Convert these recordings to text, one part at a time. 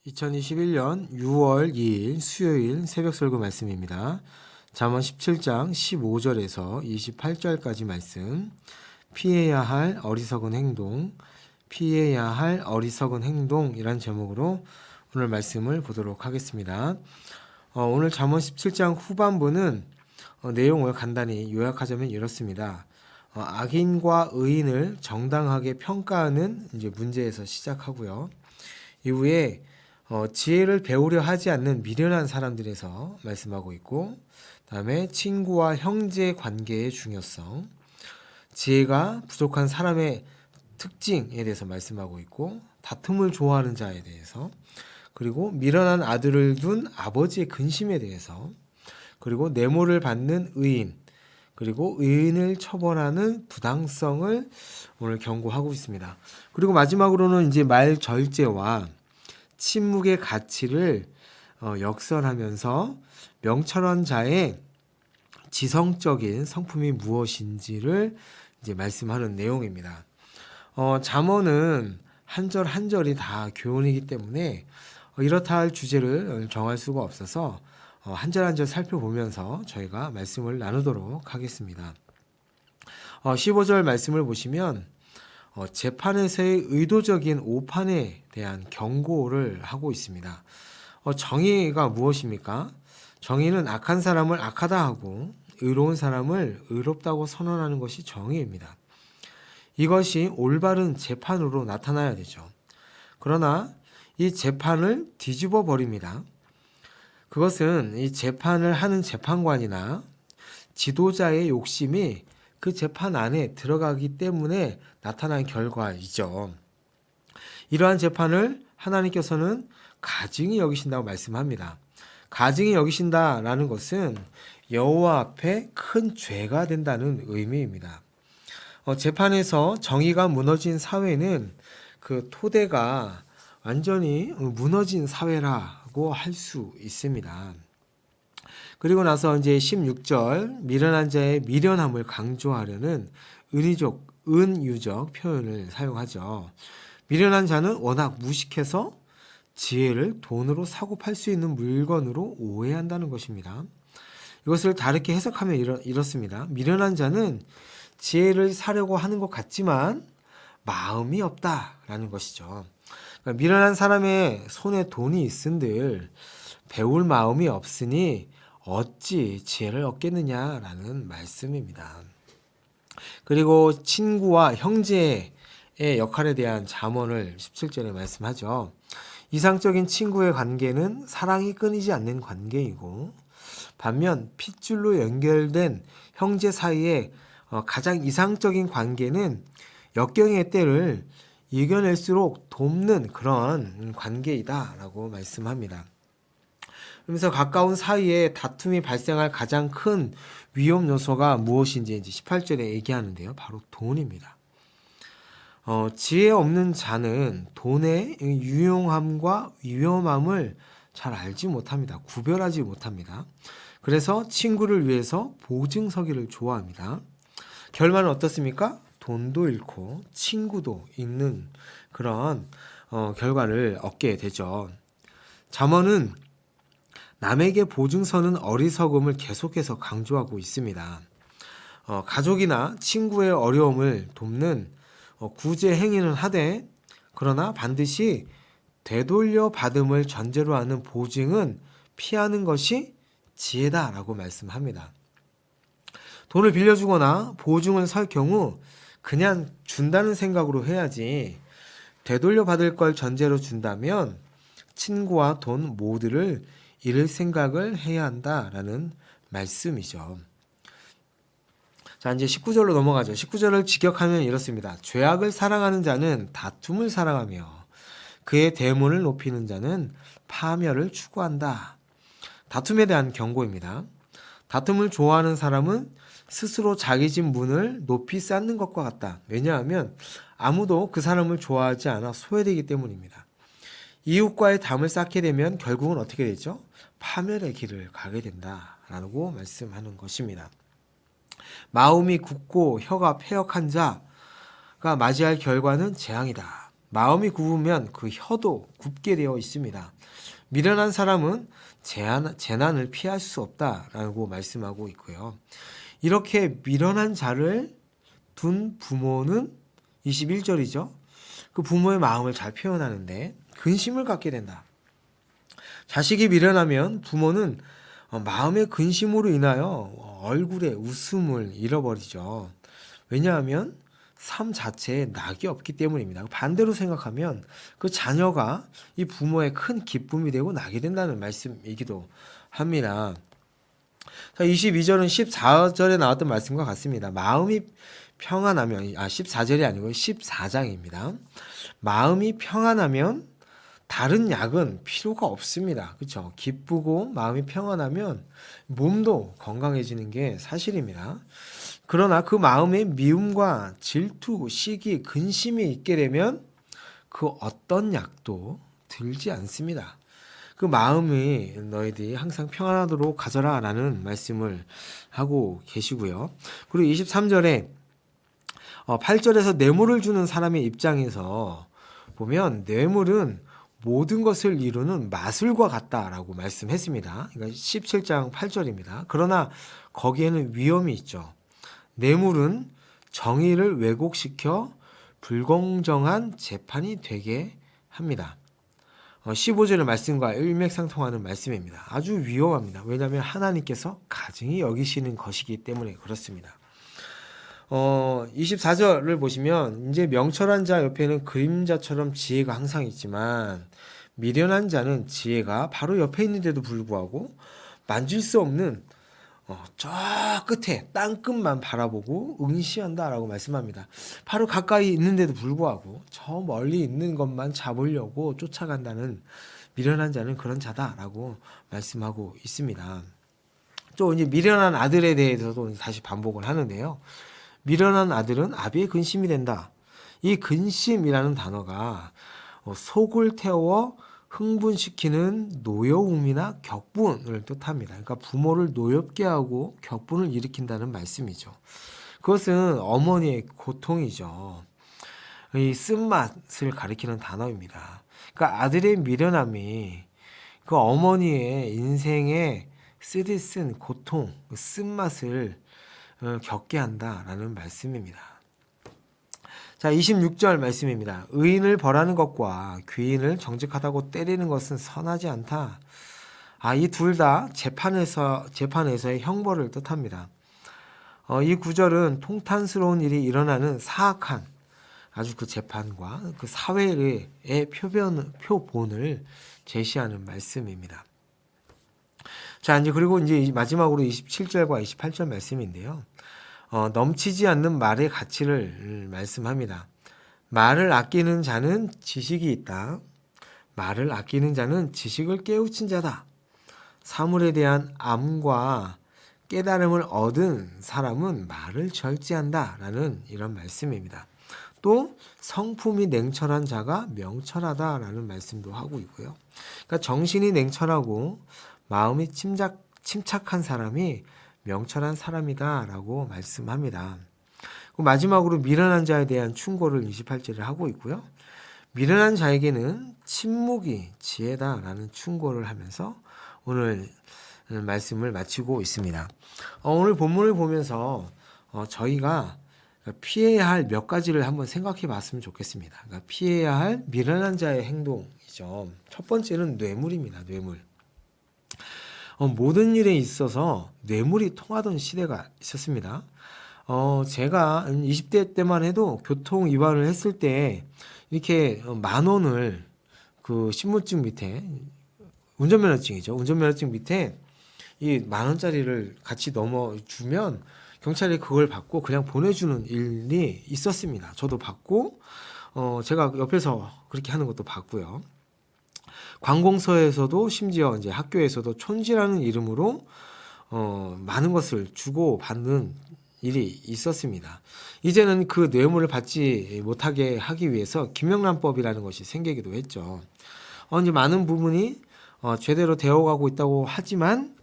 2021년 6월 2일 수요일 새벽 설교 말씀입니다. 잠언 17장 15절에서 28절까지 말씀. 피해야 할 어리석은 행동, 피해야 할 어리석은 행동이란 제목으로 오늘 말씀을 보도록 하겠습니다. 오늘 잠언 17장 후반부는 내용을 간단히 요약하자면 이렇습니다. 악인과 의인을 정당하게 평가하는 이제 문제에서 시작하고요. 이후에 지혜를 배우려 하지 않는 미련한 사람들에서 말씀하고 있고, 다음에 친구와 형제 관계의 중요성, 지혜가 부족한 사람의 특징에 대해서 말씀하고 있고, 다툼을 좋아하는 자에 대해서, 그리고 미련한 아들을 둔 아버지의 근심에 대해서, 그리고 뇌물을 받는 의인, 그리고 의인을 처벌하는 부당성을 오늘 경고하고 있습니다. 그리고 마지막으로는 이제 말절제와 침묵의 가치를 역설하면서 명철한 자의 지성적인 성품이 무엇인지를 이제 말씀하는 내용입니다. 잠언은 한 절 한 절이 다 교훈이기 때문에 이렇다 할 주제를 정할 수가 없어서 한 절 한 절 살펴보면서 저희가 말씀을 나누도록 하겠습니다. 15절 말씀을 보시면 재판에서의 의도적인 오판에 대한 경고를 하고 있습니다. 정의가 무엇입니까? 정의는 악한 사람을 악하다 하고 의로운 사람을 의롭다고 선언하는 것이 정의입니다. 이것이 올바른 재판으로 나타나야 되죠. 그러나 이 재판을 뒤집어 버립니다. 그것은 이 재판을 하는 재판관이나 지도자의 욕심이 그 재판 안에 들어가기 때문에 나타난 결과이죠. 이러한 재판을 하나님께서는 가증히 여기신다고 말씀합니다. 가증히 여기신다라는 것은 여호와 앞에 큰 죄가 된다는 의미입니다. 재판에서 정의가 무너진 사회는 그 토대가 완전히 무너진 사회라고 할 수 있습니다. 그리고 나서 이제 16절 미련한 자의 미련함을 강조하려는 은유적 표현을 사용하죠. 미련한 자는 워낙 무식해서 지혜를 돈으로 사고 팔 수 있는 물건으로 오해한다는 것입니다. 이것을 다르게 해석하면 이렇습니다. 미련한 자는 지혜를 사려고 하는 것 같지만 마음이 없다라는 것이죠. 그러니까 미련한 사람의 손에 돈이 있은들 배울 마음이 없으니 어찌 지혜를 얻겠느냐라는 말씀입니다. 그리고 친구와 형제의 역할에 대한 잠언을 17절에 말씀하죠. 이상적인 친구의 관계는 사랑이 끊이지 않는 관계이고, 반면 핏줄로 연결된 형제 사이의 가장 이상적인 관계는 역경의 때를 이겨낼수록 돕는 그런 관계이다라고 말씀합니다. 그러면서 가까운 사이에 다툼이 발생할 가장 큰 위험 요소가 무엇인지 이제 18절에 얘기하는데요. 바로 돈입니다. 지혜 없는 자는 돈의 유용함과 위험함을 잘 알지 못합니다. 구별하지 못합니다. 그래서 친구를 위해서 보증서기를 좋아합니다. 결말은 어떻습니까? 돈도 잃고 친구도 잃는 그런 결과를 얻게 되죠. 잠언은 남에게 보증서는 어리석음을 계속해서 강조하고 있습니다. 가족이나 친구의 어려움을 돕는 구제 행위는 하되, 그러나 반드시 되돌려 받음을 전제로 하는 보증은 피하는 것이 지혜다라고 말씀합니다. 돈을 빌려주거나 보증을 살 경우 그냥 준다는 생각으로 해야지, 되돌려 받을 걸 전제로 준다면 친구와 돈 모두를 잃을 생각을 해야 한다라는 말씀이죠. 자, 이제 19절로 넘어가죠. 19절을 직역하면 이렇습니다. 죄악을 사랑하는 자는 다툼을 사랑하며 그의 대문을 높이는 자는 파멸을 추구한다. 다툼에 대한 경고입니다. 다툼을 좋아하는 사람은 스스로 자기 집 문을 높이 쌓는 것과 같다. 왜냐하면 아무도 그 사람을 좋아하지 않아 소외되기 때문입니다. 이웃과의 담을 쌓게 되면 결국은 어떻게 되죠? 파멸의 길을 가게 된다라고 말씀하는 것입니다. 마음이 굳고 혀가 패역한 자가 맞이할 결과는 재앙이다. 마음이 굽으면 그 혀도 굽게 되어 있습니다. 미련한 사람은 재난을 피할 수 없다라고 말씀하고 있고요. 이렇게 미련한 자를 둔 부모는 21절이죠. 그 부모의 마음을 잘 표현하는데 근심을 갖게 된다. 자식이 미련하면 부모는 마음의 근심으로 인하여 얼굴에 웃음을 잃어버리죠. 왜냐하면 삶 자체에 낙이 없기 때문입니다. 반대로 생각하면 그 자녀가 이 부모의 큰 기쁨이 되고 낙이 된다는 말씀이기도 합니다. 자, 22절은 14절에 나왔던 말씀과 같습니다. 마음이 평안하면, 14절이 아니고 14장입니다. 마음이 평안하면 다른 약은 필요가 없습니다. 그렇죠? 기쁘고 마음이 평안하면 몸도 건강해지는 게 사실입니다. 그러나 그 마음에 미움과 질투, 시기, 근심이 있게 되면 그 어떤 약도 들지 않습니다. 그 마음이 너희들이 항상 평안하도록 가져라 라는 말씀을 하고 계시고요. 그리고 23절에 8절에서 뇌물을 주는 사람의 입장에서 보면 뇌물은 모든 것을 이루는 마술과 같다라고 말씀했습니다. 그러니까 17장 8절입니다. 그러나 거기에는 위험이 있죠. 뇌물은 정의를 왜곡시켜 불공정한 재판이 되게 합니다. 15절의 말씀과 일맥상통하는 말씀입니다. 아주 위험합니다. 왜냐하면 하나님께서 가증히 여기시는 것이기 때문에 그렇습니다. 24절을 보시면 이제 명철한 자 옆에는 그림자처럼 지혜가 항상 있지만 미련한 자는 지혜가 바로 옆에 있는데도 불구하고 만질 수 없는 저 끝에 땅끝만 바라보고 응시한다라고 말씀합니다. 바로 가까이 있는데도 불구하고 저 멀리 있는 것만 잡으려고 쫓아간다는 미련한 자는 그런 자다라고 말씀하고 있습니다. 또 이제 미련한 아들에 대해서도 다시 반복을 하는데요. 미련한 아들은 아비의 근심이 된다. 이 근심이라는 단어가 속을 태워 흥분시키는 노여움이나 격분을 뜻합니다. 그러니까 부모를 노엽게 하고 격분을 일으킨다는 말씀이죠. 그것은 어머니의 고통이죠. 이 쓴맛을 가리키는 단어입니다. 그러니까 아들의 미련함이 그 어머니의 인생의 쓰디쓴 고통, 쓴맛을 겪게 한다라는 말씀입니다. 자, 26절 말씀입니다. 의인을 벌하는 것과 귀인을 정직하다고 때리는 것은 선하지 않다. 이 둘 다 재판에서의 형벌을 뜻합니다. 이 구절은 통탄스러운 일이 일어나는 사악한 아주 그 재판과 그 사회의 표본을 제시하는 말씀입니다. 자, 이제 그리고 이제 마지막으로 27절과 28절 말씀인데요. 넘치지 않는 말의 가치를 말씀합니다. 말을 아끼는 자는 지식이 있다. 말을 아끼는 자는 지식을 깨우친 자다. 사물에 대한 암과 깨달음을 얻은 사람은 말을 절제한다. 라는 이런 말씀입니다. 또 성품이 냉철한 자가 명철하다라는 말씀도 하고 있고요. 그러니까 정신이 냉철하고 마음이 침착한 사람이 명철한 사람이다라고 말씀합니다. 마지막으로 미련한 자에 대한 충고를 28절에 하고 있고요. 미련한 자에게는 침묵이 지혜다라는 충고를 하면서 오늘 말씀을 마치고 있습니다. 오늘 본문을 보면서 저희가 피해야 할 몇 가지를 한번 생각해 봤으면 좋겠습니다. 그러니까 피해야 할 미련한 자의 행동이죠. 첫 번째는 뇌물입니다. 뇌물. 모든 일에 있어서 뇌물이 통하던 시대가 있었습니다. 제가 20대 때만 해도 교통 위반을 했을 때 이렇게 10,000원을 그 신분증 밑에 운전면허증이죠. 운전면허증 밑에 이 10,000원짜리를 같이 넣어주면 경찰이 그걸 받고 그냥 보내주는 일이 있었습니다. 저도 받고 제가 옆에서 그렇게 하는 것도 봤고요. 관공서에서도 심지어 이제 학교에서도 촌지라는 이름으로 많은 것을 주고 받는 일이 있었습니다. 이제는 그 뇌물을 받지 못하게 하기 위해서 김영란법이라는 것이 생기기도 했죠. 이제 많은 부분이 제대로 되어가고 있다고 하지만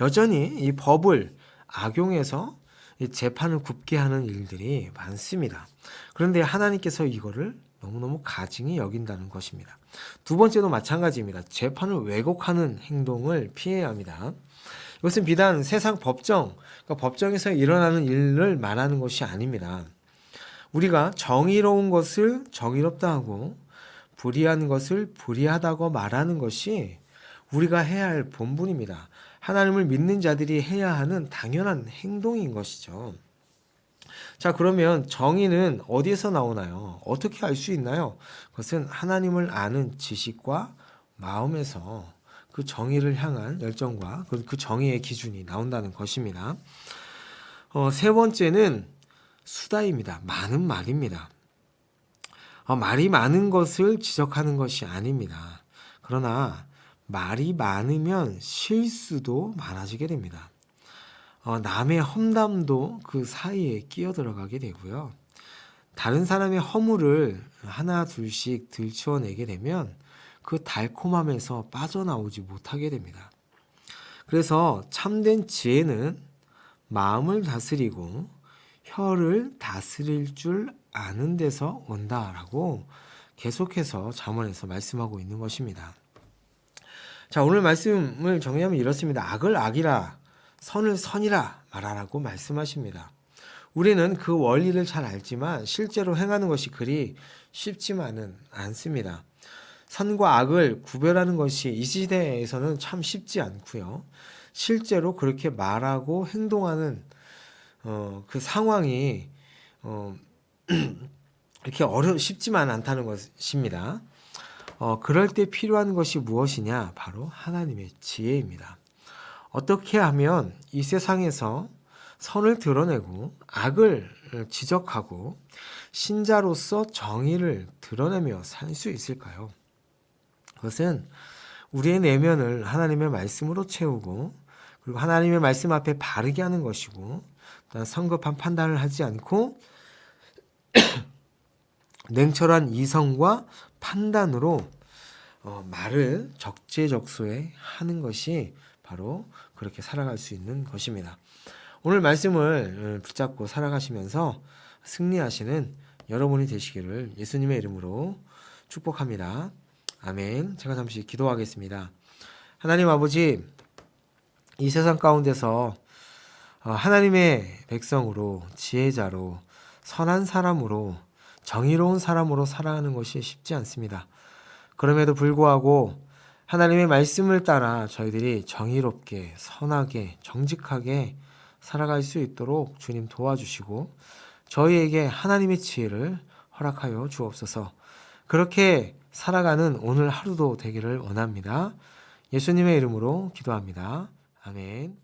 여전히 이 법을 악용해서 이 재판을 굽게 하는 일들이 많습니다. 그런데 하나님께서 이거를 너무너무 가증히 여긴다는 것입니다. 두 번째도 마찬가지입니다. 재판을 왜곡하는 행동을 피해야 합니다. 이것은 비단 세상 법정, 그러니까 법정에서 일어나는 일을 말하는 것이 아닙니다. 우리가 정의로운 것을 정의롭다 하고 불의한 것을 불의하다고 말하는 것이 우리가 해야 할 본분입니다. 하나님을 믿는 자들이 해야 하는 당연한 행동인 것이죠. 자, 그러면 정의는 어디에서 나오나요? 어떻게 알 수 있나요? 그것은 하나님을 아는 지식과 마음에서 그 정의를 향한 열정과 그 정의의 기준이 나온다는 것입니다. 세 번째는 수다입니다. 많은 말입니다. 말이 많은 것을 지적하는 것이 아닙니다. 그러나 말이 많으면 실수도 많아지게 됩니다. 남의 험담도 그 사이에 끼어 들어가게 되고요. 다른 사람의 허물을 하나 둘씩 들추어내게 되면 그 달콤함에서 빠져나오지 못하게 됩니다. 그래서 참된 지혜는 마음을 다스리고 혀를 다스릴 줄 아는 데서 온다라고 계속해서 잠언에서 말씀하고 있는 것입니다. 자, 오늘 말씀을 정리하면 이렇습니다. 악을 악이라 선을 선이라 말하라고 말씀하십니다. 우리는 그 원리를 잘 알지만 실제로 행하는 것이 그리 쉽지만은 않습니다. 선과 악을 구별하는 것이 이 시대에서는 참 쉽지 않고요. 실제로 그렇게 말하고 행동하는 그 상황이 이렇게 쉽지만 않다는 것입니다. 그럴 때 필요한 것이 무엇이냐? 바로 하나님의 지혜입니다. 어떻게 하면 이 세상에서 선을 드러내고 악을 지적하고 신자로서 정의를 드러내며 살 수 있을까요? 그것은 우리의 내면을 하나님의 말씀으로 채우고 그리고 하나님의 말씀 앞에 바르게 하는 것이고 성급한 판단을 하지 않고 냉철한 이성과 판단으로 말을 적재적소에 하는 것이 바로 그렇게 살아갈 수 있는 것입니다. 오늘 말씀을 붙잡고 살아가시면서 승리하시는 여러분이 되시기를 예수님의 이름으로 축복합니다. 아멘. 제가 잠시 기도하겠습니다. 하나님 아버지, 이 세상 가운데서 하나님의 백성으로 지혜자로 선한 사람으로 정의로운 사람으로 살아가는 것이 쉽지 않습니다. 그럼에도 불구하고 하나님의 말씀을 따라 저희들이 정의롭게 선하게 정직하게 살아갈 수 있도록 주님 도와주시고 저희에게 하나님의 지혜를 허락하여 주옵소서. 그렇게 살아가는 오늘 하루도 되기를 원합니다. 예수님의 이름으로 기도합니다. 아멘.